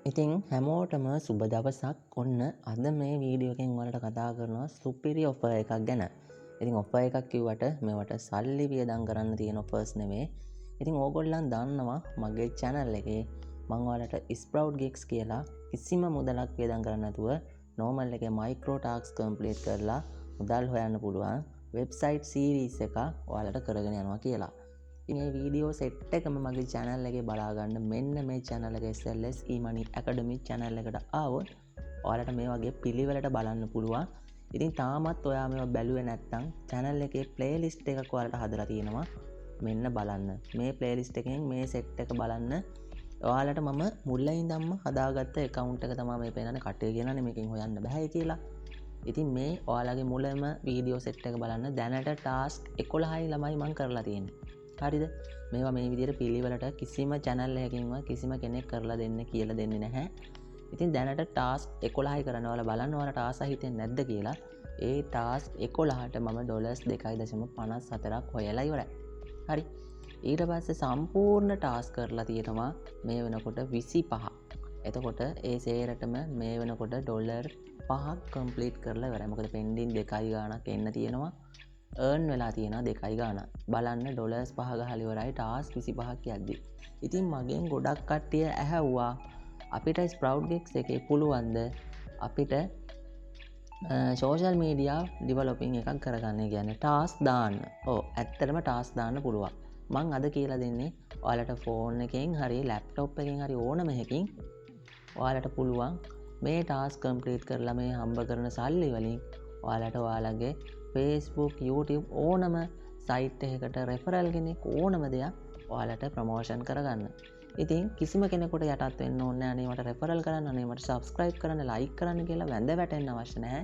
ඉතින් හැමෝටම සුබ දවසක්. ඔන්න අද මේ වීඩියෝ එකෙන් ඔයාලට කතා කරනවා සුපිරි ඔෆර් එකක් ගැන. ඉතින් ඔෆර් එකක් කිව්වට මේවට සල්ලි වියදම් කරන්න තියෙන ඔෆර්ස් නෙමෙයි. ඉතින් ඕගොල්ලන් දන්නවා මගේ channel එකේ මම ඔයාලට Sprout Gigs කියලා කිසිම මුදලක් වියදම් කරන්නේ නැතුව normal එකේ micro tasks complete කරලා මුදල් හොයන්න පුළුවන් website series එකක් ඔයාලට කරගෙන යනවා කියලා. මේ වීඩියෝ සෙට් එකම මගේ channel එකේ බලාගන්න. මෙන්න මේ channel එක SLS E-Money Academy channel එකට ආවොත් ඔයාලට මේ වගේ පිළිවෙලට බලන්න පුළුවන්. ඉතින් තාමත් ඔයා මේවා බැලුවේ නැත්නම් channel එකේ playlist එකක් ඔයාලට හදලා තියෙනවා. මෙන්න බලන්න. මේ playlist එකෙන් මේ set එක බලන්න. ඔයාලට මම මුලින් ඉඳන්ම හදාගත්ත account එක තමයි මේ පේනනේ. කටේ කියනනේ මේකෙන් හොයන්න බෑ කියලා. ඉතින් මේ ඔයාලගේ මුලින්ම වීඩියෝ set එක බලන්න. දැනට task 11යි ළමයි මම කරලා තියෙන්නේ. හරිද? මේවා මේ විදිහට පිළිවෙලට කිසිම channel එකකින්ම කිසිම කෙනෙක් කරලා දෙන්න කියලා දෙන්නේ නැහැ. ඉතින් දැනට task 11යි කරනවා බලන්න ඔයාලට ආස හිතෙන්නේ නැද්ද කියලා. ඒ task 11ට මම $2.54ක් හොයලා ඉවරයි. හරි. ඊට පස්සේ සම්පූර්ණ task කරලා තියෙනවා මේ වෙනකොට 25. එතකොට ඒ සේරටම මේ වෙනකොට $5ක් complete කරලා ඉවරයි. මොකද pending 2යි ගාණක් එන්න තියෙනවා. earn වෙලා තියෙනවා 2යි ගාණ. බලන්න $5 ගහලා ඉවරයි task 25ක් යද්දි. ඉතින් මගෙන් ගොඩක් කට්ටිය ඇහැව්වා අපිට Sprout Gigs එකේ පුළුවන්ද අපිට social media developing එකක් කරගන්න. කියන්නේ task දාන්න. ඔව් ඇත්තටම task දාන්න පුළුවන්. මං අද කියලා දෙන්නේ ඔයාලට phone එකෙන් හරි laptop එකෙන් හරි ඕනම එකකින් ඔයාලට පුළුවන් මේ task complete කරලා මේ හම්බ කරන සල්ලි වලින් ඔයාලට ඔයාලගේ Facebook, YouTube ඕනම සයිට් එකකට රෙෆරල් කෙනෙක් ඕනම දෙයක් ඔයාලට ප්‍රමෝෂන් කරගන්න. ඉතින් කිසිම කෙනෙකුට යටත් වෙන්න ඕනේ නැහැ. අනේ මට රෙෆරල් කරන්න, අනේ මට subscribe කරන්න, like කරන්න කියලා වැඳ වැටෙන්න අවශ්‍ය නැහැ.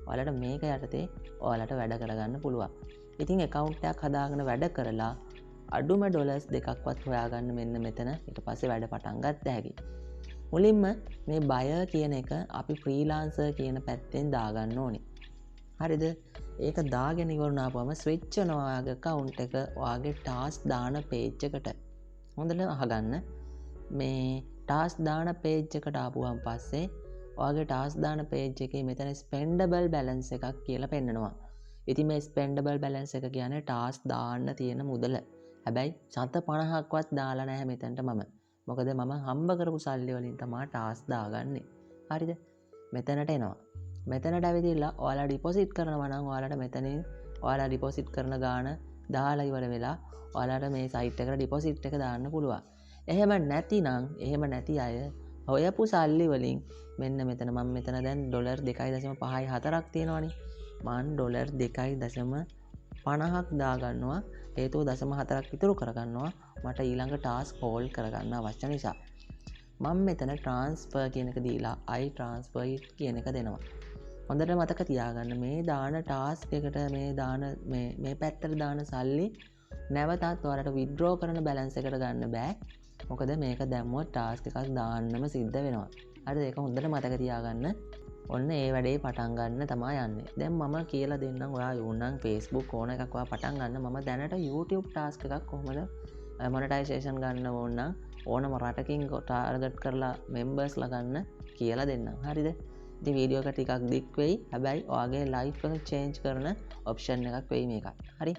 ඔයාලට මේක යටතේ ඔයාලට වැඩ කරගන්න පුළුවන්. ඉතින් account එකක් හදාගෙන වැඩ කරලා අඩුම $2ක්වත් හොයාගන්න මෙන්න මෙතන. ඊට පස්සේ වැඩ පටන් ගන්න හැකි. මුලින්ම මේ buyer කියන එක අපි freelancer කියන පැත්තෙන් දාගන්න ඕනේ. හරිද? ඒක දාගෙන ඉවරනාපම ස්විච් වෙනවා ඔයාගේ account එක ඔයාගේ task දාන page එකට. හොඳට අහගන්න. මේ task දාන page එකට ආපුවාන් පස්සේ ඔයාගේ task දාන page එකේ මෙතන spendable balance එකක් කියලා පෙන්නනවා. ඉතින් මේ spendable balance එක කියන්නේ task දාන්න තියෙන මුදල. හැබැයි $7.50ක්වත් දාලා නැහැ මෙතනට මම. මොකද මම හම්බ කරපු සල්ලි වලින් තමයි task දාගන්නේ. හරිද? මෙතනට එනවා. මෙතනට ඇවිදilla ඔයාලා ඩිපොසිට් කරනවා නම් ඔයාලට මෙතනින් ඔයාලා ඩිපොසිට් කරන ගාණ දාලා ඉවර වෙලා ඔයාලට මේ සයිට් එකට ඩිපොසිට් එක දාන්න පුළුවන්. එහෙම නැති අය හොයපු සල්ලි වලින් මෙන්න මෙතන මම මෙතන දැන් $2.54ක් තියෙනවනේ. මම $2.50ක් දාගන්නවා. හේතුව 0.4ක් ඉතුරු කරගන්නවා මට ඊළඟ ටාස්ක් හෝල්ඩ් කරගන්න අවශ්‍ය නිසා. මම මෙතන transfer කියන එක දීලා I transfer it කියන එක දෙනවා. හොඳට මතක තියාගන්න මේ දාන ටාස්ක් එකට මේ පැත්තට දාන සල්ලි නැවතත් ඔයාලට withdraw කරන balance එකට ගන්න බෑ. මොකද මේක දැම්මොත් ටාස්ක් එකක් දාන්නම සිද්ධ වෙනවා. හරිද? ඒක හොඳට මතක තියාගන්න. ඔන්න ඒ වැඩේ පටන් ගන්න තමයි යන්නේ. දැන් මම කියලා දෙන්නම් ඔයා ඕනනම් Facebook ඕන එකක් ඔයා පටන් ගන්න. මම දැනට YouTube task එකක් කොහොමද monetization ගන්න ඕන නම් ඕනම රටකින් ටාර්ගට් කරලා members ලා ගන්න කියලා දෙන්නම්. හරිද? ඉතින් වීඩියෝ එක ටිකක් දික් වෙයි. හැබැයි ඔයාගේ life එක change කරන option එකක් වෙයි මේක. හරි?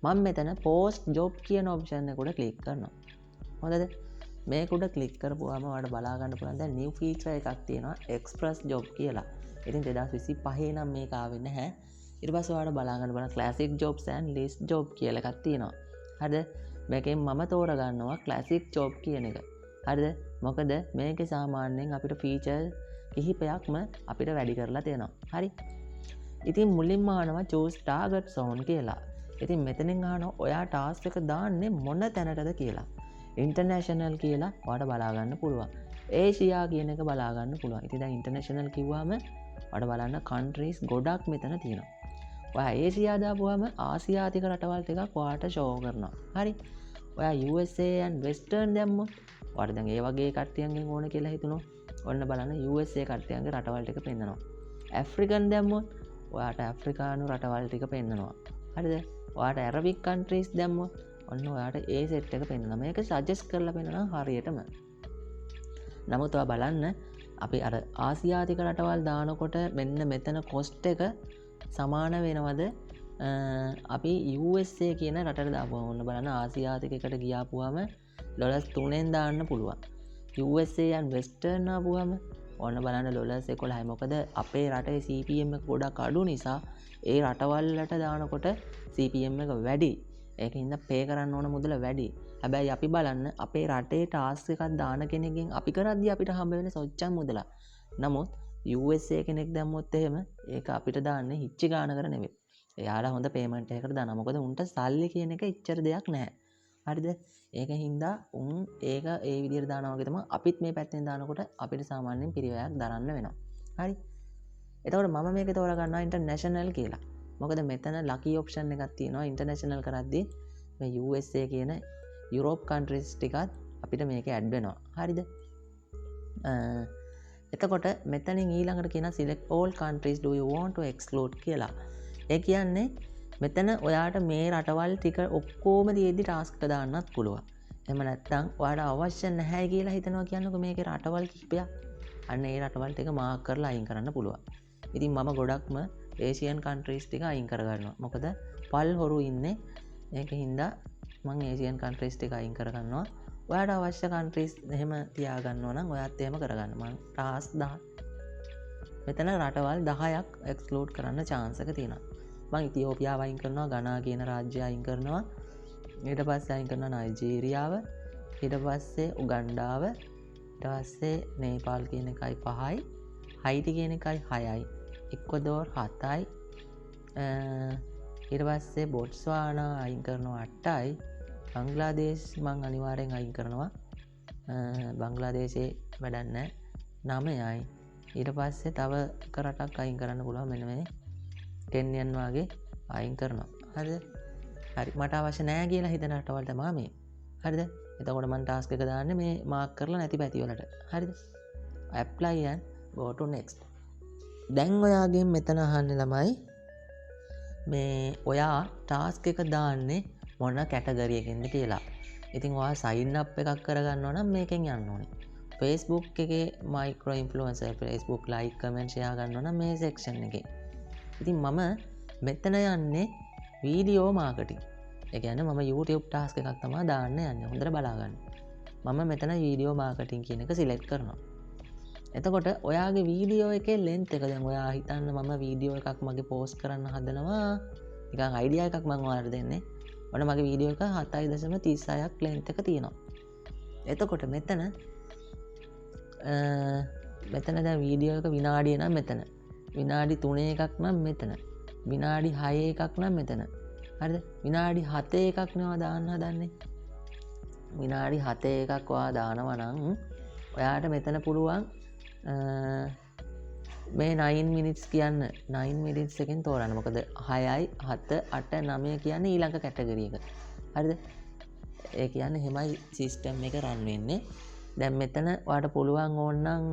මම මෙතන post job කියන option එක උඩ click කරනවා. හොඳද? මේක උඩ click කරපුවාම ඔයාලට බලා ගන්න පුළුවන් දැන් new feature එකක් තියෙනවා express job කියලා. ඉතින් 2025 නම් මේක ආවේ නැහැ. ඊට පස්සේ ඔයාලට බලා ගන්න බලන්න classic jobs and list job කියලා එකක් තියෙනවා. හරිද? මේකෙන් මම තෝරගන්නවා classic job කියන එක. හරිද? මොකද මේකේ සාමාන්‍යයෙන් අපිට feature කිහිපයක්ම අපිට වැඩි කරලා තියෙනවා. හරි? ඉතින් මුලින්ම ආනවා choose target zone කියලා. ඉතින් මෙතනින් ආනවා ඔයා task එක දාන්නේ මොන තැනටද කියලා. ඉන්ටර්නැෂනල් කියලා ඔයාලට බලා ගන්න පුළුවන්. ඒෂියා කියන එක බලා ගන්න පුළුවන්. ඉතින් දැන් ඉන්ටර්නැෂනල් කිව්වම ඔයාලට බලන්න countries ගොඩක් මෙතන තියෙනවා. ඔයා ඒෂියා දාපුවාම ආසියාතික රටවල් ටිකක් ඔයාලට show කරනවා. හරි? ඔයා USA and Western දැම්මොත් ඔයාලට දැන් ඒ වගේ කට්ටියන්ගෙන් ඕන කියලා හිතුණොත් ඔන්න බලන්න USA කට්ටියන්ගේ රටවල් ටික පෙන්නනවා. African දැම්මොත් ඔයාලට ඇෆ්‍රිකානු රටවල් ටික පෙන්නනවා. හරිද? ඔයාලට Arabic countries දැම්මොත් ඔන්න ඔයාලට ඒ සෙට් එක පෙන්නනවා. මේක සජෙස්ට් කරලා පෙන්නනවා හරියටම. නමුත් ඔයා බලන්න අපි අර ආසියාතික රටවල් දානකොට මෙන්න මෙතන කොස්ට් එක සමාන වෙනවද අපි USA කියන රටට දාපුවම. ඔන්න බලන්න ආසියාතිකයකට ගියාපුවම ඩොලර්ස් 3ෙන් දාන්න පුළුවන්. USA and Western ආපුවම ඔන්න බලන්න ඩොලර්ස් 11යි. මොකද අපේ රටේ CPM එක ගොඩක් අඩු නිසා ඒ රටවල්ලට දානකොට CPM එක වැඩි. ඒක හින්දා පේ කරන්න ඕන මුදල වැඩි. හැබැයි අපි බලන්න අපේ රටේ ටාස්ක් එකක් දාන කෙනෙක්ගෙන් අපි කරද්දී අපිට හම්බ වෙන සොච්චම් මුදලක්. නමුත් USA කෙනෙක් දැම්මොත් එහෙම ඒක අපිට දාන්නේ හිච්චි ගානකට නෙවෙයි. එයාලා හොඳ පේමන්ට් එකකට දානවා. මොකද උන්ට සල්ලි කියන එක ඉච්චර දෙයක් නැහැ. හරිද? ඒක හින්දා උන් ඒක ඒ විදිහට දානවා වගේ තමයි අපිත් මේ පැත්තෙන් දානකොට අපිට සාමාන්‍යයෙන් පිරිවැයක් දරන්න වෙනවා. හරි? එතකොට මම මේක තෝරා ගන්නවා ඉන්ටර්නැෂනල් කියලා. මොකද මෙතන ලකි ඔප්ෂන් එකක් තියෙනවා ඉන්ටර්නැෂනල් කරද්දී මේ USA කියන යුරෝප් කන්ට්‍රීස් ටිකත් අපිට මේක ඇඩ් වෙනවා. හරිද? එතකොට මෙතනින් ඊළඟට කියන select all countries do you want to exclude කියලා. ඒ කියන්නේ මෙතන ඔයාට මේ රටවල් ටික ඔක්කොම තියෙද්දි ටාස්ක් එක දාන්නත් පුළුවන්. එහෙම නැත්නම් ඔයාට අවශ්‍ය නැහැ කියලා හිතනවා කියන්නකෝ මේකේ රටවල් කිහිපයක්. අන්න ඒ රටවල් ටික මාක් කරලා අයින් කරන්න පුළුවන්. ඉතින් මම ගොඩක්ම ඒසියන් කන්ට්‍රීස් ටික අයින් කරගන්නවා. මොකද පල් හොරු ඉන්නේ. ඒක හින්දා මම ඒසියන් කන්ට්‍රීස් ටික අයින් කරගන්නවා. ඔයාට අවශ්‍ය කන්ට්‍රීස් එහෙම තියාගන්නවා නම් ඔයාත් එහෙම කරගන්න. මම ටාස්ක් 10 මෙතන රටවල් 10ක් එක්ස්ක්ලූඩ් කරන්න chance එක තියෙනවා. මම ඉතියෝපියාව අයින් කරනවා, ගනා කියන රාජ්‍ය අයින් කරනවා. ඊට පස්සේ අයින් කරනවා නයිජීරියාව. ඊට පස්සේ උගන්ඩාව. ඊට පස්සේ නේපාල් කියන එකයි 5යි. හයිටි කියන එකයි 6යි. ඉක්වඩෝර් 7යි. ඊට පස්සේ බොට්ස්වානා අයින් කරනවා 8යි. බංග්ලාදේශ් මං අනිවාර්යෙන් අයින් කරනවා. බංග්ලාදේශේ වැඩක් නැහැ 9යි. ඊට පස්සේ තව එක රටක් අයින් කරන්න පුළුවන් මෙන්න මේ කෙන්යන් වගේ අයින් කරනවා. හරිද? හරි මට අවශ්‍ය නැහැ කියලා හිතන රටවල් තමයි මේ. හරිද? එතකොට මම ටාස්ක් එක දාන්නේ මේ මාක් කරලා නැති පැති වලට. හරිද? apply and go to next. දැන් ඔයාගෙන් මෙතන අහන්නේ ළමයි මේ ඔයා ටාස්ක් එක දාන්නේ මොන කැටගරි එකකින්ද කියලා. ඉතින් ඔයා sign up එකක් කරගන්නවා නම් මේකෙන් යන්න ඕනේ. Facebook එකේ micro influencer Facebook like comment share ගන්නවා නම් මේ section එකේ. ඉතින් මම මෙතන යන්නේ වීඩියෝ මාර්කටිං. ඒ කියන්නේ මම YouTube ටාස්ක් එකක් තමයි දාන්න යන්නේ. හොඳට බලා ගන්න. මම මෙතන වීඩියෝ මාර්කටිං කියන එක සිලෙක්ට් කරනවා. එතකොට ඔයාගේ වීඩියෝ එකේ length එක දැන් ඔයා හිතන්න මම වීඩියෝ එකක් මගේ post කරන්න හදනවා. නිකන් idea එකක් මම ඔයාලට දෙන්නේ. ඔන්න මගේ වීඩියෝ එක 7.36ක් length එක තියෙනවා. එතකොට මෙතන දැන් වීඩියෝ එක විනාඩිය නම් මෙතන. විනාඩි 3 එකක් නම් මෙතන. විනාඩි 6 එකක් නම් මෙතන. හරිද? විනාඩි 7 එකක් නවා දාන්න හදන්නේ. විනාඩි 7 එකක් ඔයා දානවා නම් ඔයාට මෙතන පුළුවන් මේ 9 minutes කියන්න 9 minutes එකෙන් තෝරන්න. මොකද 6යි 7 8 9 කියන්නේ ඊළඟ කැටගරි එක. හරිද? ඒ කියන්නේ එහෙමයි සිස්ටම් එක රන් වෙන්නේ. දැන් මෙතන ඔයාට පුළුවන් ඕනනම්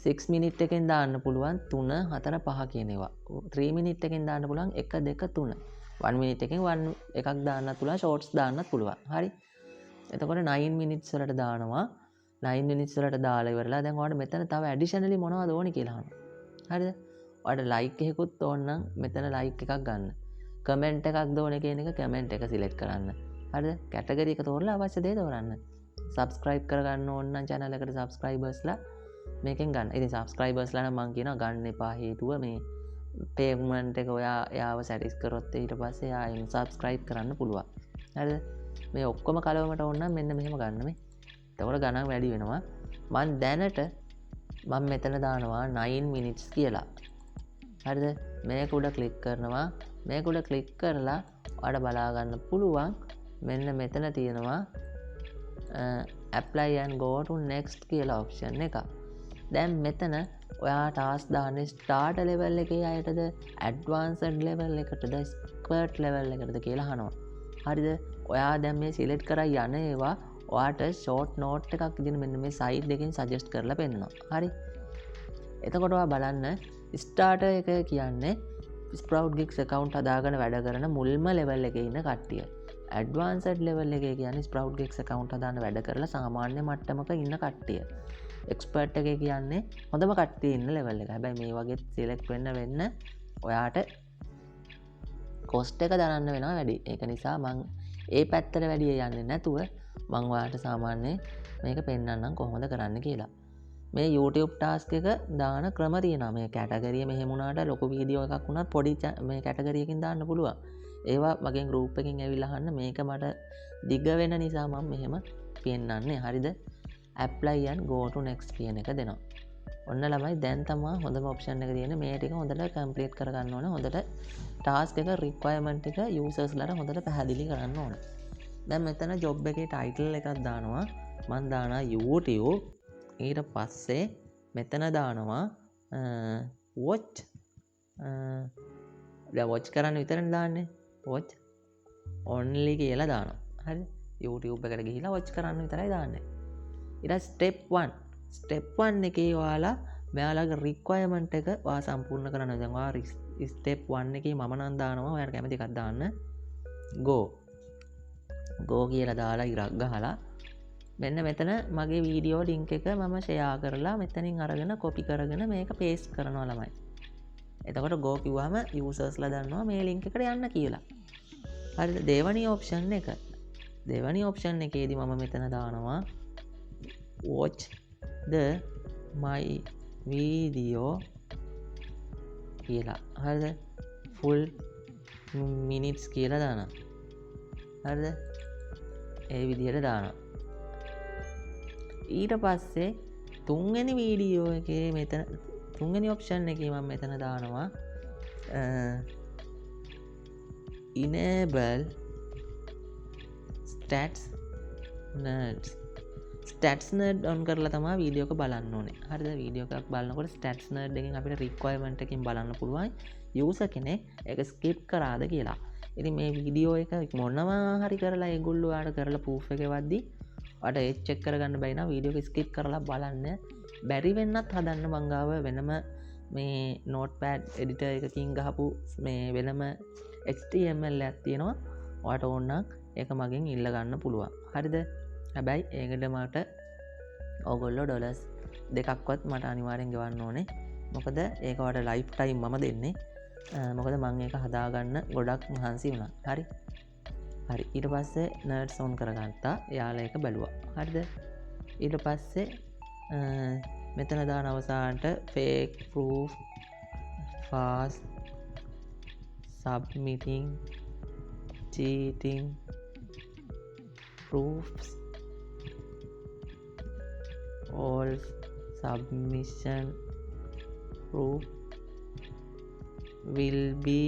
6 minute එකෙන් දාන්න පුළුවන් 3 4 5 කියන ඒවා. 3 minute එකෙන් දාන්න පුළුවන් 1 2 3. 1 minute එකෙන් 1 එකක් දාන්නත් පුළුවන්, shorts දාන්නත් පුළුවන්. හරි. එතකොට 9 minutes වලට දානවා. 9 minutes වලට දාලා ඉවරලා දැන් ඔයාලට මෙතන තව ඇඩිෂනලි මොනවද ඕනේ කියලා අහනවා. හරිද? ඔයාලට like එකකුත් ඕන නම් මෙතන like එකක් ගන්න. comment එකක් දෝනේ කියන එක comment එක select කරන්න. හරිද? category එක තෝරලා අවශ්‍ය දේ තෝරන්න. subscribe කරගන්න ඕන නම් channel එකට subscribersලා මේකෙන් ගන්න. ඉතින් subscribersලා නම් මම කියනවා ගන්න එපා. හේතුව මේ payment එක ඔයා යාව satisfy කරොත් ඊට පස්සේ ආයෙත් subscribe කරන්න පුළුවන්. හරිද? මේ ඔක්කොම කලවමට ඕන නම් මෙන්න මෙහෙම ගන්න මේ. එතකොට ගණන් වැඩි වෙනවා. මම දැනට මම මෙතන දානවා 9 minutes කියලා. හරිද? මේක උඩ ක්ලික් කරනවා. මේක උඩ ක්ලික් කරලා ඔයාලට බලා ගන්න පුළුවන් මෙන්න මෙතන තියෙනවා apply and go to next කියලා option එක. දැන් මෙතන ඔයා ටාස්ක් දාන්නේ starter level එකේ අයටද advanced level එකටද expert level එකටද කියලා අහනවා. හරිද? ඔයා දැන් මේ select කරලා යන ඒවා ඔයාට short note එකක් විදිහට මෙන්න මේ side එකෙන් suggest කරලා පෙන්නනවා. හරි. එතකොට ඔයා බලන්න starter එක කියන්නේ Sprout Gigs account හදාගෙන වැඩ කරන මුල්ම level එකේ ඉන්න කට්ටිය. ඇඩ්වාන්සඩ් ලෙවල් එක කියන්නේ ස්ප්‍රවුට් ගෙක්ස් account හදාන්න වැඩ කරලා සාමාන්‍ය මට්ටමක ඉන්න කට්ටිය. එක්ස්පර්ට් එක කියන්නේ හොඳම කට්ටිය ඉන්න ලෙවල් එක. හැබැයි මේ වගේ සිලෙක්ට් වෙන්න ඔයාට කොස්ට් එක දරන්න වෙනවා වැඩි. ඒක නිසා මං ඒ පැත්තට වැඩිය යන්නේ නැතුව මං ඔයාට සාමාන්‍යයෙන් මේක පෙන්නන්නම් කොහොමද කරන්න කියලා. මේ YouTube ටාස්ක් එක දාන ක්‍රම තියෙනවා. මේ කැටගරිය මෙහෙම වුණාට ලොකු වීඩියෝ එකක් වුණත් පොඩි මේ කැටගරියකින් දාන්න පුළුවන්. ඒවා මගේ ගෲප් එකකින් ඇවිල්ලා අහන්න. මේක මට දිග වෙන නිසා මම මෙහෙම පෙන්නන්නේ. හරිද? apply and go to next කියන එක දෙනවා. ඔන්න ළමයි දැන් තමයි හොඳම ඔප්ෂන් එක තියෙන්නේ. මේ ටික හොඳට කම්ප්ලීට් කරගන්න ඕන. හොඳට ටාස්ක් එක රික්වයර්මන්ට් එක යූසර්ස්ලාට හොඳට පැහැදිලි කරන්න ඕන. දැන් මෙතන ජොබ් එකේ ටයිටල් එකක් දානවා. මම දානවා YouTube. ඊට පස්සේ මෙතන දානවා watch watch කරන්න විතරනේ දාන්නේ. watch only කියලා දානවා. හරි? YouTube එකට ගිහිලා watch කරන්න විතරයි දාන්නේ. ඊට step 1 step 1 එකේ ඔයාලගේ requirement එක ඔයා සම්පූර්ණ කරන්න. දැන් ඔයා step 1 එකේ මම නම් දානවා. ඔයාලට කැමති එකක් දාන්න. go කියලා දාලා ඉරක් ගහලා මෙන්න මෙතන මගේ වීඩියෝ ලින්ක් එක මම ෂෙයා කරලා මෙතනින් අරගෙන කොපි කරගෙන මේක පේස්ට් කරනවා ළමයි. එතකොට go කිව්වම යූසර්ස්ලා දන්නවා මේ ලින්ක් එකට යන්න කියලා. හරිද? දෙවැනි ඔප්ෂන් එක. දෙවැනි ඔප්ෂන් එකේදී මම මෙතන දානවා watch the my video කියලා. හරිද? full minutes කියලා දානවා. හරිද? ඒ විදිහට දානවා. ඊට පස්සේ තුන්වෙනි වීඩියෝ එකේ මෙතන තුන්වෙනි ඔප්ෂන් එකේ මම මෙතන දානවා enable stats nerd on කරලා තමයි වීඩියෝ එක බලන්න ඕනේ. හරිද? වීඩියෝ එකක් බලනකොට stats nerd එකෙන් අපිට requirement එකකින් බලන්න පුළුවන් user කෙනෙක් ඒක skip කරාද කියලා. ඉතින් මේ වීඩියෝ එක මොනවා හරි කරලා ඒගොල්ලෝ ඔයාලට කරලා proof එක වද්දී ඔයාලට ඒ චෙක් කරගන්න බැරි නම් වීඩියෝ එක skip කරලා බලන්න. බැරි වෙන්නත් හදන්න මං ගාව වෙනම මේ notepad editor එකකින් ගහපු මේ වෙනම HTML එකක් තියෙනවා. ඔයාලට ඕන නම් ඒක මගෙන් ඉල්ල ගන්න පුළුවන්. හරිද? හැබැයි ඒකට මට ඕගොල්ලෝ ඩොලර්ස් දෙකක්වත් මට අනිවාර්යෙන් ගෙවන්න ඕනේ. මොකද ඒක ඔයාලට ලයිෆ් ටයිම් මම දෙන්නේ. මොකද මම ඒක හදාගන්න ගොඩක් මහන්සි වුණා. හරි? හරි. ඊට පස්සේ nerds on කරගත්තා. එයාලා ඒක බැලුවා. හරිද? ඊට පස්සේ මෙතන දාන අවසානට fake proof fast submitting cheating proofs all submission proof will be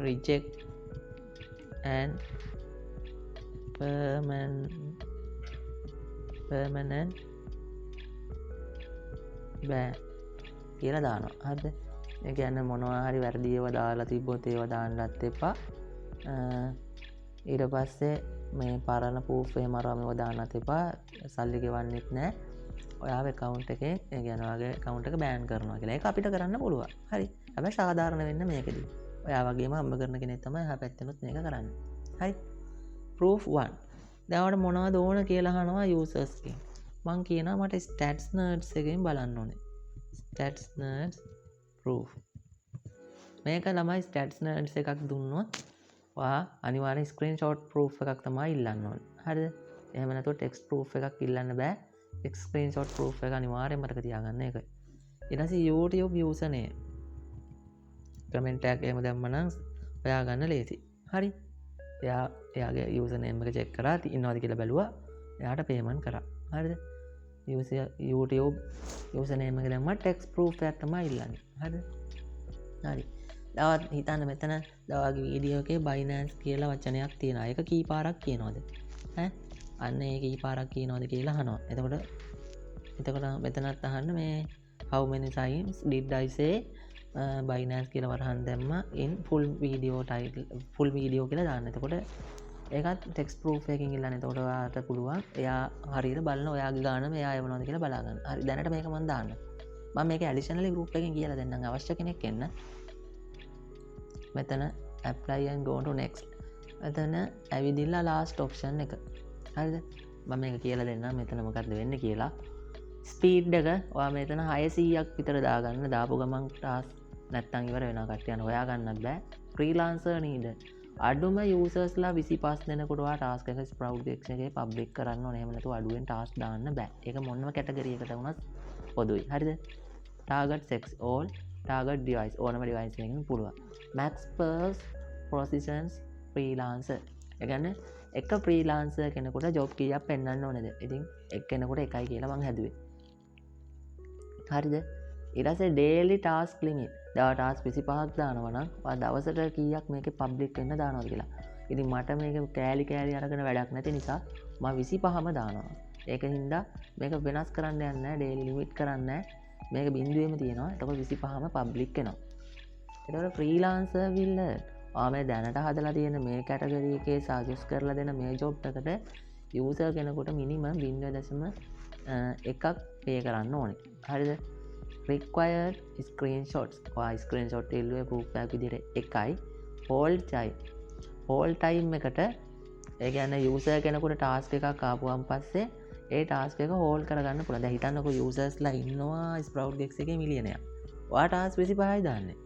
reject and permanent ban කියලා දානවා. හරිද? ඒ කියන්නේ මොනවා හරි වැරදි ඒවා දාලා තිබ්බොත් ඒවා දාන්නත් එපා. ඊට පස්සේ මේ පරණ proof එහෙම අරම ඒවා දාන්නත් එපා. සල්ලි ගෙවන්නෙත් නැහැ. ඔයාගේ account එකේ ඒ කියන්නේ ඔයාගේ account එක ban කරනවා කියලා. ඒක අපිට කරන්න පුළුවන්. හරි. හැබැයි සාධාරණ වෙන්න මේකෙදී. ඔයා වගේම අම්ම කරන කෙනෙක් තමයි එහා පැත්තෙනුත් මේක කරන්නේ. හරි. proof 1. දැන් ඔයාලට මොනවද ඕන කියලා අහනවා users ගෙන්. මං කියනවා මට stats nerds එකෙන් බලන්න ඕනේ. stats nerds proof. මේක ළමයි stats nerds එකක් දුන්නොත් ඔයා අනිවාර්යෙන් screenshot proof එකක් තමයි ඉල්ලන්න ඕනේ. හරිද? එහෙම නැතුව text proof එකක් ඉල්ලන්න බෑ. screenshot proof එක අනිවාර්යෙන් මතක තියාගන්න ඒක. ඊට පස්සේ YouTube username. කමෙන්ට් එකක් එහෙම දැම්මනම් ඔයා ගන්න ලේසි. හරි? එයාගේ username එක check කරා ඉන්නවද කියලා බැලුවා. එයාට payment කරා. හරිද? YouTube username එක දැම්මම text proof එකක් තමයි ඉල්ලන්නේ. හරිද? හරි. තවත් හිතන්න මෙතන ඔයාගේ වීඩියෝ එකේ Binance කියලා වචනයක් තියෙනවා. ඒක කී පාරක් කියනවද? ඈ? අන්න ඒ කී පාරක් කියනවද කියලා අහනවා. එතකොට මෙතනත් අහන්න මේ how many times did I say Binance කියලා වරහන් දැම්ම in full video title full video කියලා දාන්න. එතකොට ඒකත් text proof එකකින් ඉල්ලන්නේ. එතකොට ඔයාට පුළුවන් එයා හරියට බලන ඔයාගේ ගාන මෙයා එවනවද කියලා බලා ගන්න. හරි දැනට මේක මම දාන්න. මම මේක additionally group එකකින් කියලා දෙන්නම් අවශ්‍ය කෙනෙක් එන්න. මෙතන apply and go to next එතන ඇවිදිල්ලා ලාස්ට් ඔප්ෂන් එක. හරිද? මම මේක කියලා දෙන්නම් මෙතන මොකක්ද වෙන්නේ කියලා. ස්පීඩ් එක ඔයා මෙතන 600ක් විතර දාගන්න. දාපු ගමන් ටාස්ක් නැත්තම් ඉවර වෙනවා. කට්ටිය යන හොයා ගන්නත් බෑ. Freelancer need. අඩුම යූසර්ස්ලා 25 දෙනෙකුට ඔයා ටාස්ක් එක ස්ප්‍රවුට් එක්ස් එකේ පබ්ලික් කරන්න ඕනේ. එහෙම නැතුව අඩුවෙන් ටාස්ක් දාන්න බෑ. ඒක මොනම කැටගරි එකකට වුණත් පොදුයි. හරිද? ටාගට් සෙක්ස් ඕල් ටාගට් ඩිවයිස් ඕනම ඩිවයිස් එකකින් පුළුවන්. මැක්ස් පර්ස් ප්‍රොසිෂන්ස් ෆ්‍රීලාන්සර්. ඒ කියන්නේ එක ෆ්‍රීලාන්සර් කෙනෙකුට ජොබ් කීයක් පෙන්වන්න ඕනේද? ඉතින් එක්කෙනෙකුට එකයි කියලා මං හැදුවේ. හරිද? ඊට පස්සේ ඩේලි ටාස්ක් ලිමිට්. දවස් ටාස්ක් 25ක් දානවා නම් ඔයා දවසට කීයක් මේකේ පබ්ලික් වෙන්න දානවද කියලා. ඉතින් මට මේක කෑලි අරගෙන වැඩක් නැති නිසා මම 25ම දානවා. ඒක හින්දා මේක වෙනස් කරන්න යන්නේ නැහැ. ඩේලි ලිමිට් කරන්නේ නැහැ. මේක බිඳුවෙම තියෙනවා. එතකොට 25ම පබ්ලික් වෙනවා. එතකොට ෆ්‍රීලාන්සර් විල්ල මේ දැනට හදලා තියෙන මේ කැටගරි එකේ සජෙස්ට් කරලා දෙන මේ ජොබ් එකට යූසර් කෙනෙකුට මිනිමම් 0.1ක් පේ කරන්න ඕනේ. හරිද? required screenshots. ඔයා ස්ක්‍රීන්ෂොට් එල්ලුවේ proof එකක් විදිහට එකයි. hold time එකට ඒ කියන්නේ යූසර් කෙනෙකුට ටාස්ක් එකක් ආපුවාන් පස්සේ ඒ ටාස්ක් එක හෝල්ඩ් කරගන්න පුළුවන්. දැන් හිතන්නකෝ යූසර්ස්ලා ඉන්නවා ස්ප්‍රවුට් එක්ස් එකේ මිලියනයක්. ඔයා ටාස්ක් 25යි දාන්නේ.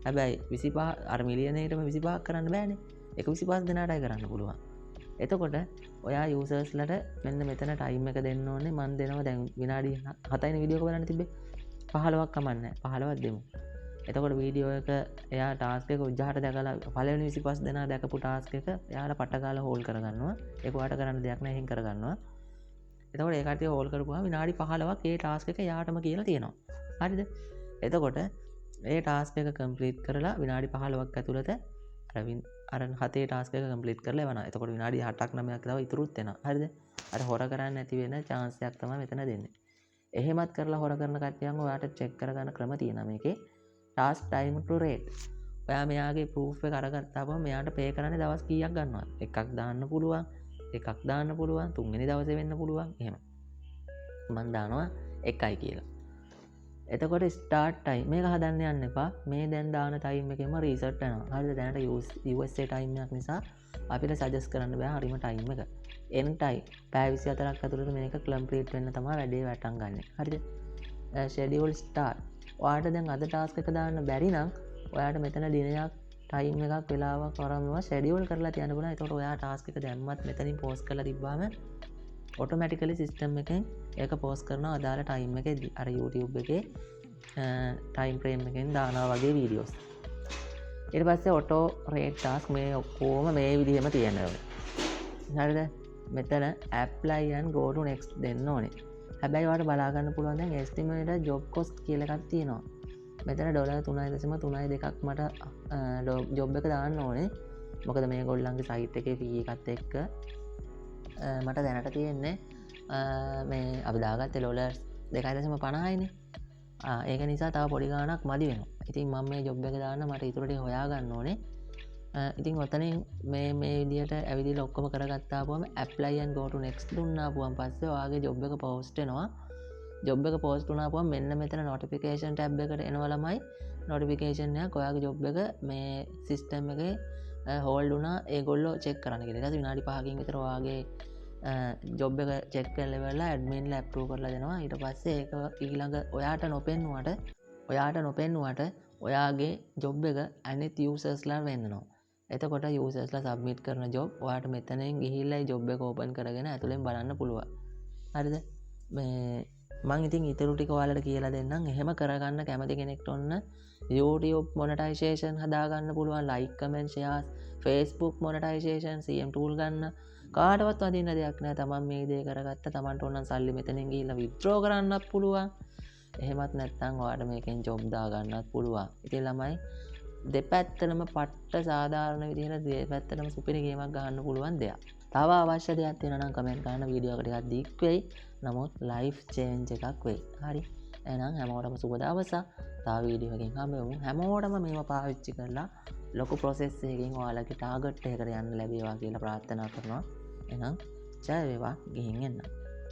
හැබැයි 25 අර මිලියනේටම 25ක් කරන්න බෑනේ. ඒක 25 දෙනාටයි කරන්න පුළුවන්. එතකොට ඔයා යූසර්ස්ලට මෙන්න මෙතන ටයිම් එක දෙන්න ඕනේ. මම දෙනවා දැන් විනාඩි 7යිනේ වීඩියෝ එක බලන්න තිබ්බේ. 15ක් කමන්නේ. 15ක් දෙමු. එතකොට වීඩියෝ එක එයා ටාස්ක් එක උජහට දැකලා පළවෙනි 25 දෙනා දැකපු ටාස්ක් එක එයාලා පට ගාලා හෝල්ඩ් කරගන්නවා. ඒක ඔයාට කරන්න දෙයක් නැහැ. එහෙන් කරගන්නවා. එතකොට ඒ කට්ටිය හෝල්ඩ් කරපුවාම විනාඩි 15ක් ඒ ටාස්ක් එක යාටම කියලා තියෙනවා. හරිද? එතකොට ඒ ටාස්ක් එක කම්ප්ලීට් කරලා විනාඩි 15ක් ඇතුළත අර 7 ටාස්ක් එක කම්ප්ලීට් කරලා එවනවා. එතකොට විනාඩි 8ක් 9ක් තව ඉතුරුත් වෙනවා. හරිද? අර හොර කරන්නේ නැති වෙන chance එකක් තමයි මෙතන දෙන්නේ. එහෙමත් කරලා හොර කරන කට්ටියන් ඔයාට චෙක් කරගන්න ක්‍රම තියෙනවා මේකේ. ටාස්ක් ටයිම් ටු රේට්. ඔයා මෙයාගේ ප්‍රූෆ් එක අරගත්තාම මෙයාට පේ කරන්නේ දවස් කීයක් ගන්නවද? එකක් දාන්න පුළුවන්. එකක් දාන්න පුළුවන්. තුන්වෙනි දවසේ වෙන්න පුළුවන්. එහෙම. මම දානවා එකයි කියලා. එතකොට ස්ටාර්ට් ටයිම් මේක හදන්න යන්න එපා. මේ දැන් දාන ටයිම් එකෙම රීසෙට් වෙනවා. හරිද? දැනට USA ටයිම් එකක් නිසා අපිට සජෙස්ට් කරන්න බෑ හරිම ටයිම් එක. end time පැය 24ක් ඇතුළත මේක කම්ප්ලීට් වෙන්න තමයි වැඩේ වැටන් ගන්න. හරිද? schedule start. ඔයාට දැන් අද ටාස්ක් එක දාන්න බැරි නම් ඔයාට මෙතන දිනයක් ටයිම් එකක් වෙලාවක් වරමවා schedule කරලා තියන්න පුළුවන්. ඒකට ඔයා ටාස්ක් එක දැම්මත් මෙතනින් පෝස්ට් කරලා තිබ්බාම ඔටෝමැටිකලි සිස්ටම් එකෙන් ඒක පෝස්ට් කරනවා අදාළ ටයිම් එකේදී. අර YouTube එකේ ටයිම් ෆ්‍රේම් එකෙන් දානවා වගේ වීඩියෝස්. ඊට පස්සේ ඔටෝ රේට් ටාස්ක් මේ ඔක්කොම මේ විදිහම තියෙනවා. හරිද? මෙතන apply and go to next දෙන්න ඕනේ. හැබැයි ඔයාලට බලා ගන්න පුළුවන් දැන් estimated job cost කියලා එකක් තියෙනවා. මෙතන $3.32ක් මට ජොබ් එක දාන්න ඕනේ. මොකද මේගොල්ලන්ගේ සයිට් එකේ fee එකත් එක්ක මට දැනට තියෙන්නේ මේ අපි දාගත්තේ $2.50යිනේ. ඒක නිසා තව පොඩි ගාණක් මදි වෙනවා. ඉතින් මම මේ ජොබ් එක දාන්න මට ඊටු ටික හොයා ගන්න ඕනේ. ඉතින් ඔතනින් මේ විදිහට ඇවිදලා ඔක්කොම කරගත්තාම apply and go to next දුන්නාපුවම පස්සේ ඔයාගේ ජොබ් එක පෝස්ට් වෙනවා. ජොබ් එක පෝස්ට් වුණාපුවම මෙන්න මෙතන notification tab එකට එනවා ළමයි. notification එකක් ඔයාගේ ජොබ් එක මේ සිස්ටම් එකේ හෝල්ඩ් වුණා ඒගොල්ලෝ චෙක් කරන්න කියලා. ඊට පස්සේ විනාඩි 5කින් විතර ඔයාගේ ජොබ් එක චෙක් කරලා ඉවරලා ඇඩ්මින්ලා අප්‍රූව් කරලා දෙනවා. ඊට පස්සේ ඒක ඊළඟ ඔයාට නොපෙන්නුවට ඔයාගේ ජොබ් එක අනිත් යූසර්ස්ලා වෙන්නනවා. එතකොට යූසර්ස්ලා සබ්මිට් කරන ජොබ් ඔයාට මෙතනින් ගිහිල්ලා ජොබ් එක ඕපන් කරගෙන ඇතුලෙන් බලන්න පුළුවන්. හරිද? මේ මං ඉතින් ඊටු ටික ඔයාලට කියලා දෙන්නම්. එහෙම කරගන්න කැමති කෙනෙක්ට ඔන්න YouTube monetization හදාගන්න පුළුවන්. like comment shares Facebook monetization CM tool ගන්න කාටවත් වදින්න දෙයක් නෑ. තමන් මේ දේ කරගත්ත තමන්ට ඕන සල්ලි මෙතනින් ගිහිල්ලා withdraw කරන්නත් පුළුවන්. එහෙමත් නැත්නම් ඔයාලට මේකෙන් ජොබ් දාගන්නත් පුළුවන්. ඉතින් ළමයි දෙපැත්තටම පට්ට සාධාරණ විදිහට දෙපැත්තටම සුපිරි ගේමක් ගන්න පුළුවන් දෙයක්. තව අවශ්‍ය දෙයක් තියෙනවා නම් කමෙන්ට් කරන්න. වීඩියෝ එකට ටිකක් දික් වෙයි. නමුත් ලයිෆ් චේන්ජ් එකක් වෙයි. හරි. එහෙනම් හැමෝටම සුබ දවසක්. තව වීඩියෝ එකකින් හම්බෙමු. හැමෝටම මේව පාවිච්චි කරලා ලොකු ප්‍රොසෙස් එකකින් ඔයාලගේ ටාගට් එකකට යන්න ලැබේවා කියලා ප්‍රාර්ථනා කරනවා. එහෙනම් ජය වේවා. ගිහින් එන්න.